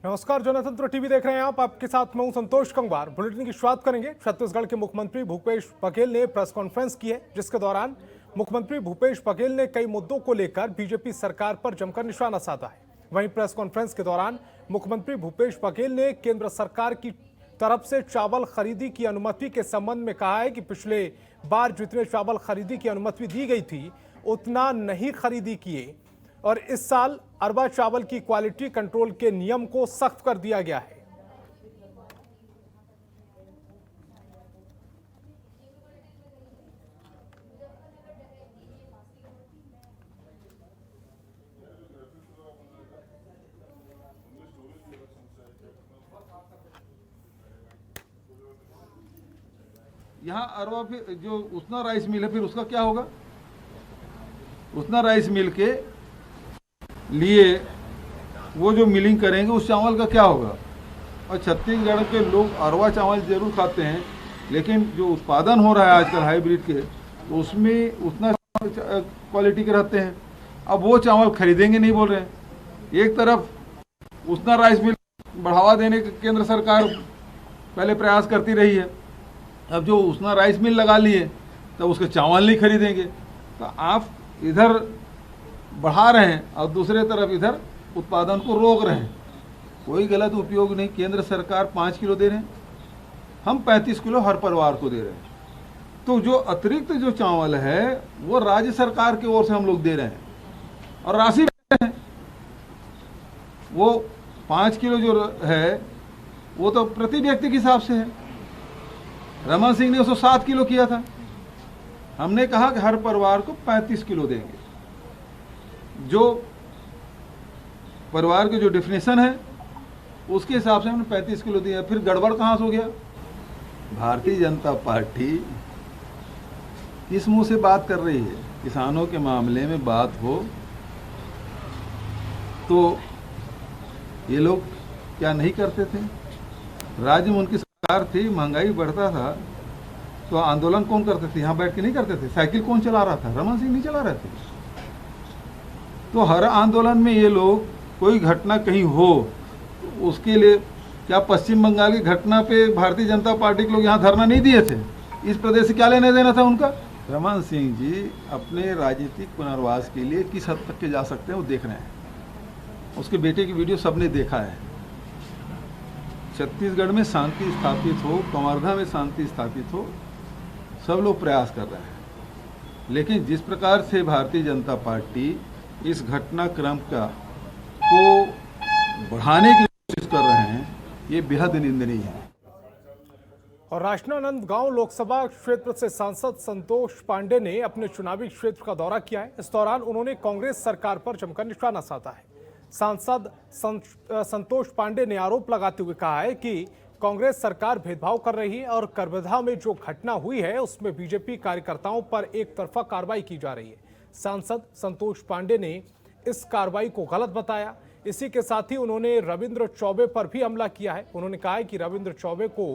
नमस्कार, जनतंत्र टीवी देख रहे हैं आप। आपके साथ मैं हूं संतोष कंगवार। बुलेटिन की शुरुआत करेंगे। छत्तीसगढ़ के मुख्यमंत्री भूपेश बघेल ने प्रेस कॉन्फ्रेंस की है, जिसके दौरान मुख्यमंत्री भूपेश बघेल ने कई मुद्दों को लेकर बीजेपी सरकार पर जमकर निशाना साधा है। वहीं प्रेस कॉन्फ्रेंस के दौरान मुख्यमंत्री भूपेश बघेल ने केंद्र सरकार की तरफ से चावल खरीदी की अनुमति के संबंध में कहा है कि पिछले बार जितने चावल खरीदी की अनुमति दी गई थी उतना नहीं खरीदी किए और इस साल अरबा चावल की क्वालिटी कंट्रोल के नियम को सख्त कर दिया गया है। यहाँ अरवा फिर जो उसना राइस मिल है, फिर उसका क्या होगा? उसना राइस मिल के लिए वो जो मिलिंग करेंगे उस चावल का क्या होगा? और छत्तीसगढ़ के लोग अरवा चावल जरूर खाते हैं, लेकिन जो उत्पादन हो रहा है आजकल हाइब्रिड के, तो उसमें उतना क्वालिटी के रहते हैं। अब वो चावल खरीदेंगे नहीं बोल रहे हैं। एक तरफ उतना राइस मिल बढ़ावा देने के केंद्र सरकार पहले प्रयास करती रही है, अब जो उसना राइस मिल लगा लिए तो उसके चावल नहीं खरीदेंगे। तो आप इधर बढ़ा रहे हैं और दूसरे तरफ इधर उत्पादन को रोक रहे हैं। कोई गलत उपयोग नहीं। केंद्र सरकार 5 किलो दे रहे हैं, हम 35 किलो हर परिवार को दे रहे हैं। तो जो अतिरिक्त जो चावल है वो राज्य सरकार की ओर से हम लोग दे रहे हैं और राशि दे रहे हैं। वो 5 किलो जो है वो तो प्रति व्यक्ति के हिसाब से है। रमन सिंह ने उसको 7 किलो किया था। हमने कहा कि हर परिवार को 35 किलो देंगे। जो परिवार की जो डेफिनेशन है उसके हिसाब से हमने 35 किलो दिया। फिर गड़बड़ कहाँ से हो गया? भारतीय जनता पार्टी किस मुंह से बात कर रही है? किसानों के मामले में बात हो तो ये लोग क्या नहीं करते थे? राज्य में उनकी सरकार थी, महंगाई बढ़ता था तो आंदोलन कौन करते थे? यहाँ बैठ के नहीं करते थे। साइकिल कौन चला रहा था? रमन सिंह नहीं चला रहे थे। तो हर आंदोलन में ये लोग कोई घटना कहीं हो तो उसके लिए क्या पश्चिम बंगाल की घटना पे भारतीय जनता पार्टी के लोग यहाँ धरना नहीं दिए थे? इस प्रदेश से क्या लेने देना था उनका? रमन सिंह जी अपने राजनीतिक पुनर्वास के लिए किस हद तक के जा सकते हैं वो देख रहे हैं। उसके बेटे की वीडियो सबने देखा है। छत्तीसगढ़ में शांति स्थापित हो, कवर्धा में शांति स्थापित हो, सब लोग प्रयास कर रहे हैं। लेकिन जिस प्रकार से भारतीय जनता पार्टी इस घटनाक्रम का को बढ़ाने की कोशिश कर रहे हैं, ये बेहद निंदनीय है। और राजनांदगांव लोकसभा क्षेत्र से सांसद संतोष पांडे ने अपने चुनावी क्षेत्र का दौरा किया है। इस दौरान उन्होंने कांग्रेस सरकार पर जमकर निशाना साधा है। सांसद संतोष पांडे ने आरोप लगाते हुए कहा है कि कांग्रेस सरकार भेदभाव कर रही है और करबधा में जो घटना हुई है उसमें बीजेपी कार्यकर्ताओं पर एक तरफा कार्रवाई की जा रही है। सांसद संतोष पांडे ने इस कार्रवाई को गलत बताया। इसी के साथ ही उन्होंने रविंद्र चौबे पर भी हमला किया है। उन्होंने कहा है कि रविंद्र चौबे को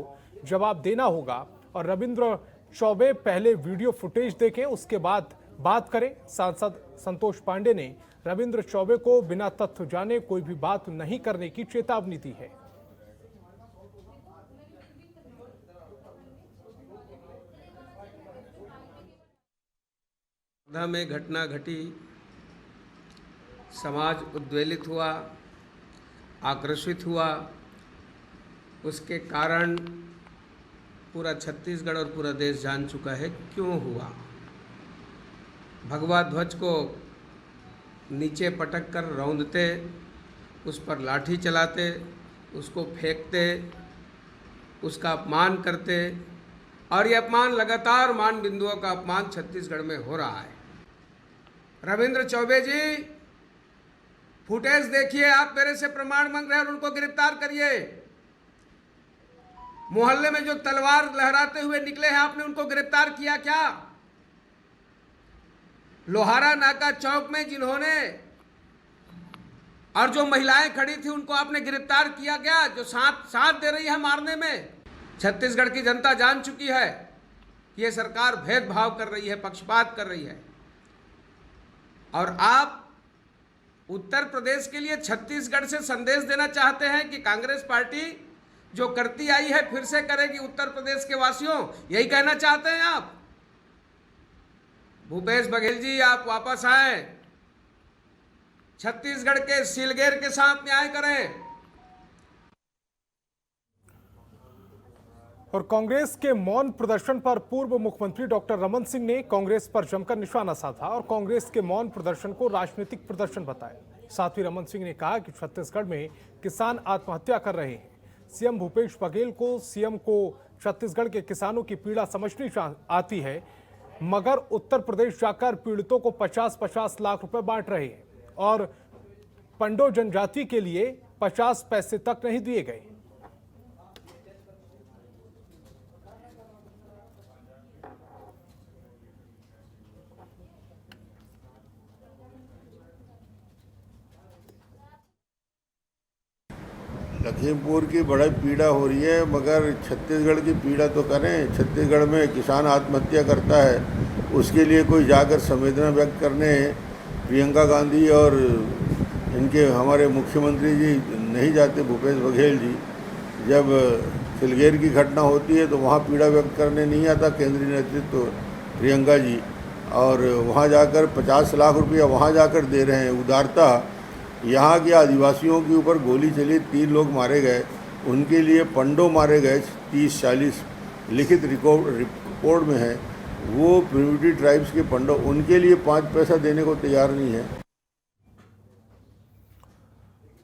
जवाब देना होगा और रविंद्र चौबे पहले वीडियो फुटेज देखें, उसके बाद बात करें। सांसद संतोष पांडे ने रविंद्र चौबे को बिना तथ्य जाने कोई भी बात नहीं करने की चेतावनी दी है। में घटना घटी, समाज उद्वेलित हुआ, आक्रोशित हुआ। उसके कारण पूरा छत्तीसगढ़ और पूरा देश जान चुका है क्यों हुआ। भगवा ध्वज को नीचे पटक कर रौंदते, उस पर लाठी चलाते, उसको फेंकते, उसका अपमान करते और ये अपमान लगातार मान बिंदुओं का अपमान छत्तीसगढ़ में हो रहा है। रविंद्र चौबे जी, फुटेज देखिए, आप मेरे से प्रमाण मांग रहे हैं और उनको गिरफ्तार करिए। मोहल्ले में जो तलवार लहराते हुए निकले हैं, आपने उनको गिरफ्तार किया क्या? लोहारा नाका चौक में जिन्होंने और जो महिलाएं खड़ी थी उनको आपने गिरफ्तार किया क्या? जो साथ दे रही है मारने में। छत्तीसगढ़ की जनता जान चुकी है कि ये सरकार भेदभाव कर रही है, पक्षपात कर रही है। और आप उत्तर प्रदेश के लिए छत्तीसगढ़ से संदेश देना चाहते हैं कि कांग्रेस पार्टी जो करती आई है फिर से करेगी उत्तर प्रदेश के वासियों, यही कहना चाहते हैं आप? भूपेश बघेल जी, आप वापस आए, छत्तीसगढ़ के सीलगेर के साथ न्याय करें। और कांग्रेस के मौन प्रदर्शन पर पूर्व मुख्यमंत्री डॉक्टर रमन सिंह ने कांग्रेस पर जमकर निशाना साधा और कांग्रेस के मौन प्रदर्शन को राजनीतिक प्रदर्शन बताया। साथ ही रमन सिंह ने कहा कि छत्तीसगढ़ में किसान आत्महत्या कर रहे हैं। सीएम भूपेश बघेल को सीएम को छत्तीसगढ़ के किसानों की पीड़ा समझनी आती है, मगर उत्तर प्रदेश जाकर पीड़ितों को 50-50 लाख रुपए बांट रहे हैं और पंडो जनजाति के लिए 50 पैसे तक नहीं दिए गए। लखीमपुर की बड़ी पीड़ा हो रही है, मगर छत्तीसगढ़ की पीड़ा तो करें। छत्तीसगढ़ में किसान आत्महत्या करता है, उसके लिए कोई जाकर संवेदना व्यक्त करने प्रियंका गांधी और इनके हमारे मुख्यमंत्री जी नहीं जाते, भूपेश बघेल जी। जब सिलगेर की घटना होती है तो वहाँ पीड़ा व्यक्त करने नहीं आता केंद्रीय नेतृत्व प्रियंका जी, और वहाँ जाकर 50 लाख रुपया वहाँ जाकर दे रहे हैं। उदारता यहाँ के आदिवासियों के ऊपर गोली चली, 3 लोग मारे गए, उनके लिए पंडो मारे गए 30-40 लिखित रिपोर्ट में है। वो प्रिमिटिव ट्राइब्स के पंडो, उनके लिए 5 पैसा देने को तैयार नहीं है।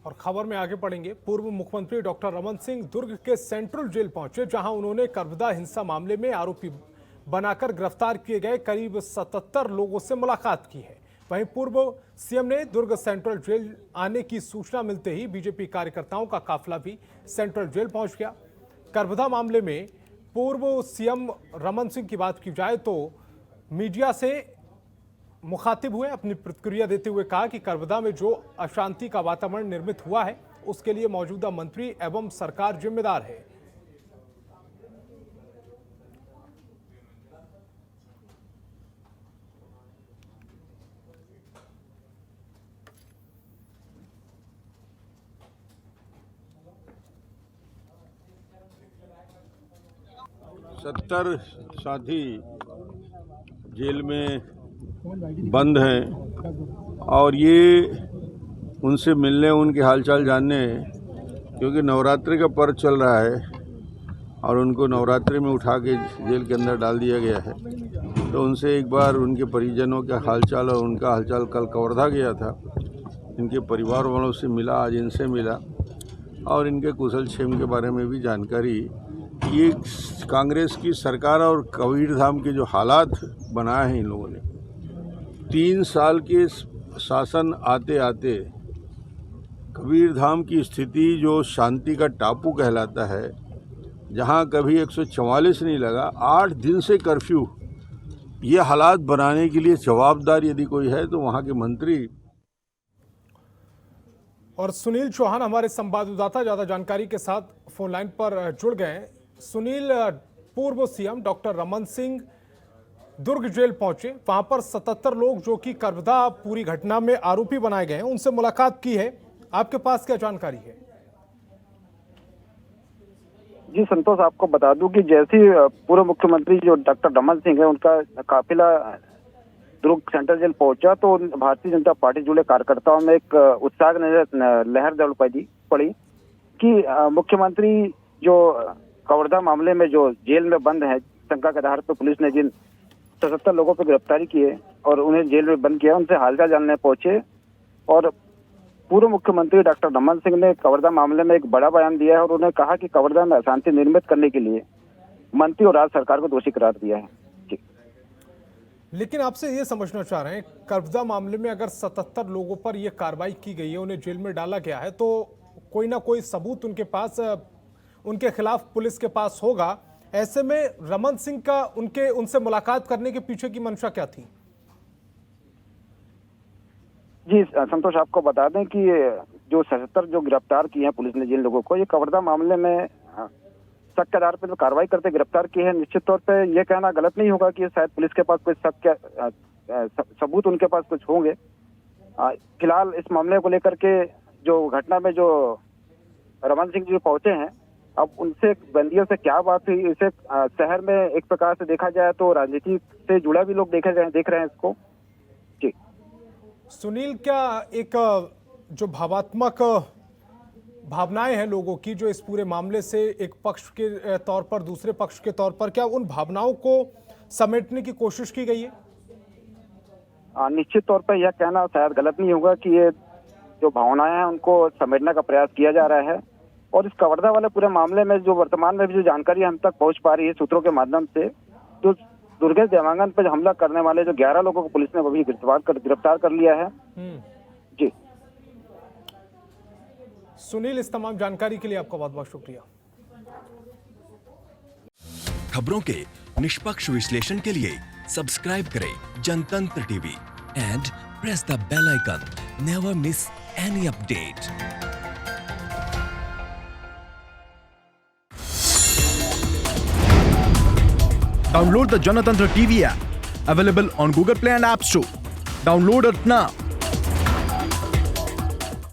और खबर में आगे पढ़ेंगे। पूर्व मुख्यमंत्री डॉक्टर रमन सिंह दुर्ग के सेंट्रल जेल पहुंचे, जहां उन्होंने कर्बदा हिंसा मामले में आरोपी बनाकर गिरफ्तार किए गए करीब 77 लोगों से मुलाकात की है। वहीं पूर्व सीएम ने दुर्ग सेंट्रल जेल आने की सूचना मिलते ही बीजेपी कार्यकर्ताओं का काफिला भी सेंट्रल जेल पहुंच गया। कर्बदा मामले में पूर्व सीएम रमन सिंह की बात की जाए तो मीडिया से मुखातिब हुए, अपनी प्रतिक्रिया देते हुए कहा कि कर्बदा में जो अशांति का वातावरण निर्मित हुआ है उसके लिए मौजूदा मंत्री एवं सरकार जिम्मेदार है। सत्तर साथी जेल में बंद हैं और ये उनसे मिलने, उनके हालचाल जानने, क्योंकि नवरात्रि का पर्व चल रहा है और उनको नवरात्रि में उठा के जेल के अंदर डाल दिया गया है। तो उनसे एक बार उनके परिजनों का हालचाल और उनका हालचाल कल कवर्धा गया था, इनके परिवार वालों से मिला, आज इनसे मिला और इनके कुशल क्षेम के बारे में भी जानकारी। ये कांग्रेस की सरकार और कबीरधाम के जो हालात बनाए हैं इन लोगों ने, 3 साल के शासन आते आते कबीरधाम की स्थिति जो शांति का टापू कहलाता है, जहां कभी 144 नहीं लगा, 8 दिन से कर्फ्यू, ये हालात बनाने के लिए जवाबदार यदि कोई है तो वहां के मंत्री। और सुनील चौहान हमारे संवाददाता ज्यादा जानकारी के साथ फोन लाइन पर जुड़ गए। सुनील, पूर्व सीएम डॉक्टर रमन सिंह दुर्ग जेल पहुंचे, वहां पर 77 लोग जो कि कर्बदा पूरी घटना में आरोपी बनाए गए हैं, उनसे मुलाकात की है। आपके पास क्या जानकारी है? जी संतोष, आपको बता दूं कि जैसे पूर्व मुख्यमंत्री जो डॉक्टर रमन सिंह है, उनका काफिला दुर्ग सेंट्रल जेल पहुंचा तो भारतीय जनता पार्टी जुड़े कार्यकर्ताओं में एक उत्साह लहर दौड़ पड़ी कि मुख्यमंत्री जो कवर्धा मामले में जो जेल में बंद है, शंका के आधार पर पुलिस ने जिन 77 लोगों पर गिरफ्तारी की है और उन्हें जेल में बंद किया, उनसे हालचाल जानने पहुंचे। और पूर्व मुख्यमंत्री डॉक्टर रमन सिंह ने कवर्धा मामले में एक बड़ा बयान दिया है और उन्होंने कहा कि कवर्धा में अशांति निर्मित करने के लिए मंत्री और राज्य सरकार को दोषी करार दिया है। जी, लेकिन आपसे ये समझना चाह रहे हैं, कर्बदा मामले में अगर 77 लोगों पर यह कार्रवाई की गई है, उन्हें जेल में डाला गया है, तो कोई ना कोई सबूत उनके खिलाफ पुलिस के पास होगा। ऐसे में रमन सिंह का उनसे मुलाकात करने के पीछे की मंशा क्या थी? जी संतोष, आपको बता दें कि जो 77 जो गिरफ्तार किए हैं पुलिस ने जिन लोगों को, ये कवर्धा मामले में शक के आधार पर कार्रवाई करते गिरफ्तार किए हैं। निश्चित तौर पे ये कहना गलत नहीं होगा कि शायद पुलिस के पास कुछ शक के सबूत उनके पास कुछ होंगे, फिलहाल इस मामले को लेकर के जो घटना में जो रमन सिंह जी पहुंचे हैं, अब उनसे बंदियों से क्या बात हुई, इसे शहर में एक प्रकार से देखा जाए तो राजनीति से जुड़ा भी लोग देख रहे हैं इसको। जी सुनील, क्या एक जो भावात्मक भावनाएं हैं लोगों की जो इस पूरे मामले से एक पक्ष के तौर पर दूसरे पक्ष के तौर पर, क्या उन भावनाओं को समेटने की कोशिश की गई है? निश्चित तौर पर यह कहना शायद गलत नहीं होगा कि ये जो भावनाएं हैं उनको समेटने का प्रयास किया जा रहा है। और इस कवर्धा वाले पूरे मामले में जो वर्तमान में भी जो जानकारी हम तक पहुंच पा रही है सूत्रों के माध्यम से, जो दुर्गेश देवांगन पर हमला करने वाले जो 11 लोगों को पुलिस ने अभी गिरफ्तार कर लिया है। जी सुनील, इस तमाम जानकारी के लिए आपका बहुत बहुत शुक्रिया। खबरों के निष्पक्ष विश्लेषण के लिए सब्सक्राइब करें Janatantra TV and press the bell icon. Never miss any update. Download the Janatantra TV app, available on Google Play and App Store. Download it now.